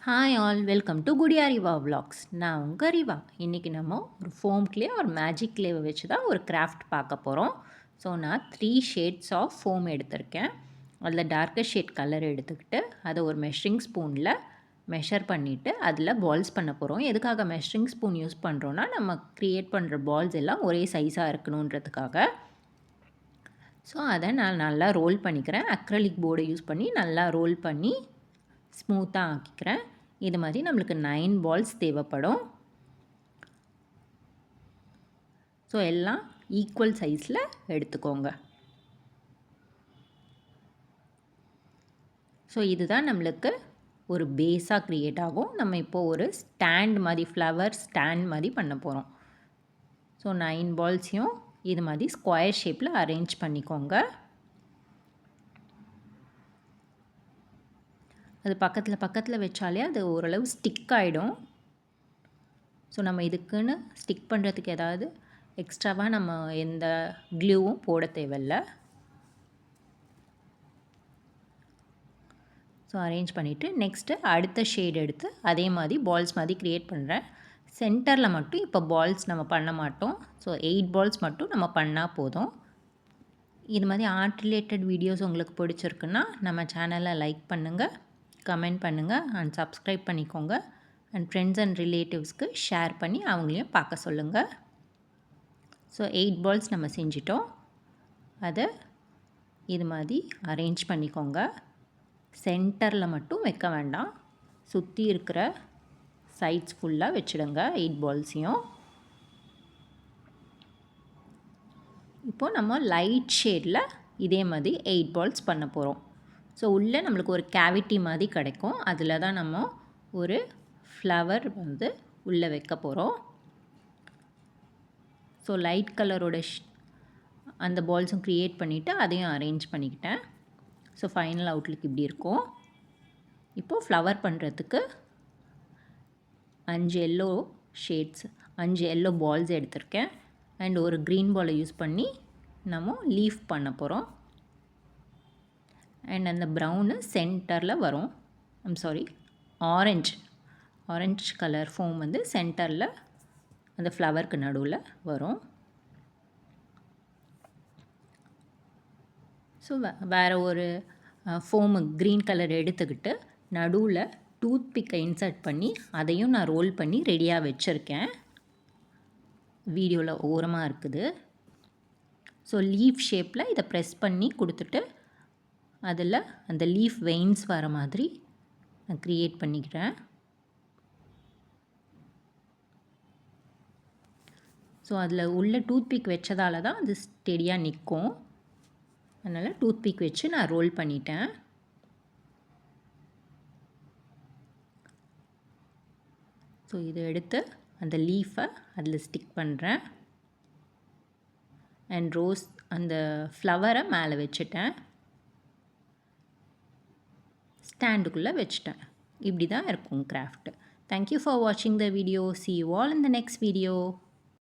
Hi all welcome to Gudiya Riva vlogs. நான் உங்கள் ரிவா. இன்றைக்கி நம்ம ஒரு ஃபோம் கிளே ஒரு மேஜிக் கிளேவை வச்சு தான் ஒரு கிராஃப்ட் பார்க்க போகிறோம். ஸோ நான் 3 ஷேட்ஸ் ஆஃப் ஃபோம் எடுத்திருக்கேன். அதில் டார்க்கர் ஷேட் கலர் எடுத்துக்கிட்டு அதை ஒரு மெஷரிங் ஸ்பூனில் மெஷர் பண்ணிவிட்டு அதில் பால்ஸ் பண்ண போகிறோம். எதுக்காக மெஷரிங் ஸ்பூன் யூஸ் பண்ணுறோன்னா நம்ம க்ரியேட் பண்ணுற பால்ஸ் எல்லாம் ஒரே சைஸாக இருக்கணுன்றதுக்காக. ஸோ அதை நான் நல்லா ரோல் பண்ணிக்கிறேன். அக்ரலிக் போர்டை யூஸ் பண்ணி நல்லா ரோல் பண்ணி ஸ்மூத்தாக ஆக்கிக்கிறேன். இது மாதிரி நம்மளுக்கு 9 பால்ஸ் தேவைப்படும். ஸோ எல்லாம் ஈக்குவல் சைஸில் எடுத்துக்கோங்க. ஸோ இதுதான் நம்மளுக்கு ஒரு பேஸாக க்ரியேட் ஆகும். நம்ம இப்போது ஒரு ஸ்டாண்ட் மாதிரி ஃப்ளவர் ஸ்டாண்ட் மாதிரி பண்ண போகிறோம். ஸோ 9 பால்ஸையும் இது மாதிரி ஸ்கொயர் ஷேப்பில் அரேஞ்ச் பண்ணிக்கோங்க. அது பக்கத்தில் வச்சாலே அது ஓரளவு ஸ்டிக் ஆகிடும். ஸோ நம்ம இதுக்குன்னு ஸ்டிக் பண்ணுறதுக்கு ஏதாவது எக்ஸ்ட்ராவாக நம்ம எந்த க்ளூவும் போட தேவையில்ல. ஸோ அரேஞ்ச் பண்ணிவிட்டு நெக்ஸ்ட்டு அடுத்த ஷேட் எடுத்து அதே மாதிரி பால்ஸ் மாதிரி க்ரியேட் பண்ணுறேன். சென்டரில் மட்டும் இப்போ பால்ஸ் நம்ம பண்ண மாட்டோம். ஸோ 8 பால்ஸ் மட்டும் நம்ம பண்ணால் போதும். இது மாதிரி ஆர்ட் ரிலேட்டட் வீடியோஸ் உங்களுக்கு பிடிச்சிருக்குன்னா நம்ம சேனலை லைக் பண்ணுங்கள், கமெண்ட் பண்ணுங்கள் அண்ட் சப்ஸ்கிரைப் பண்ணிக்கோங்க. அண்ட் ஃப்ரெண்ட்ஸ் அண்ட் ரிலேட்டிவ்ஸ்க்கு ஷேர் பண்ணி அவங்களையும் பார்க்க சொல்லுங்கள். ஸோ 8 பால்ஸ் நம்ம செஞ்சிட்டோம். அதை இது மாதிரி அரேஞ்ச் பண்ணிக்கோங்க. சென்டரில் மட்டும் வைக்க வேண்டாம், சுற்றி இருக்கிற சைட்ஸ் ஃபுல்லாக வச்சுடுங்க 8 பால்ஸையும். இப்போது நம்ம லைட் ஷேடில் இதே மாதிரி 8 பால்ஸ் பண்ண போகிறோம். ஸோ உள்ளே நம்மளுக்கு ஒரு கேவிட்டி மாதிரி கிடைக்கும். அதில் தான் நம்ம ஒரு ஃப்ளவர் வந்து உள்ளே வைக்க போகிறோம். ஸோ லைட் கலரோட அந்த பால்ஸும் க்ரியேட் பண்ணிவிட்டு அதையும் அரேஞ்ச் பண்ணிக்கிட்டேன். ஸோ ஃபைனல் அவுட்லுக் இப்படி இருக்கும். இப்போது ஃப்ளவர் பண்ணுறதுக்கு 5 எல்லோ ஷேட்ஸ் 5 எல்லோ பால்ஸ் எடுத்திருக்கேன். அண்ட் ஒரு க்ரீன் பாலை யூஸ் பண்ணி நம்ம லீஃப் பண்ண போகிறோம். அண்ட் அந்த ப்ரௌனு சென்டரில் வரும். ஆரஞ்சு கலர் ஃபோம் வந்து சென்டரில் அந்த ஃப்ளவருக்கு நடுவில் வரும். ஸோ வேறு ஒரு ஃபோமு க்ரீன் கலர் எடுத்துக்கிட்டு நடுவில் டூத் பிக்கை இன்சர்ட் பண்ணி அதையும் நான் ரோல் பண்ணி ரெடியாக வச்சுருக்கேன். வீடியோவில் ஓரமாக இருக்குது. ஸோ லீஃப் ஷேப்பில் இதை ப்ரெஸ் பண்ணி கொடுத்துட்டு அதில் அந்த லீஃப் வெயின்ஸ் வர மாதிரி நான் க்ரியேட் பண்ணிக்கிறேன். ஸோ அதில் உள்ள டூத் பிக் வச்சதால தான் அது ஸ்டெடியாக நிற்கும். அதனால் டூத் பிக் வச்சு நான் ரோல் பண்ணிட்டேன். ஸோ இதை எடுத்து அந்த லீஃபை அதில் ஸ்டிக் பண்ணுறேன். அண்ட் ரோஸ் அந்த ஃப்ளவரை மேலே வச்சுட்டேன், ஸ்டாண்டுக்குள்ளே வச்சுட்டேன். இப்படி தான் இருக்கும் கிராஃப்ட். தேங்க்யூ ஃபார் வாட்சிங் the video. See you all in the next video.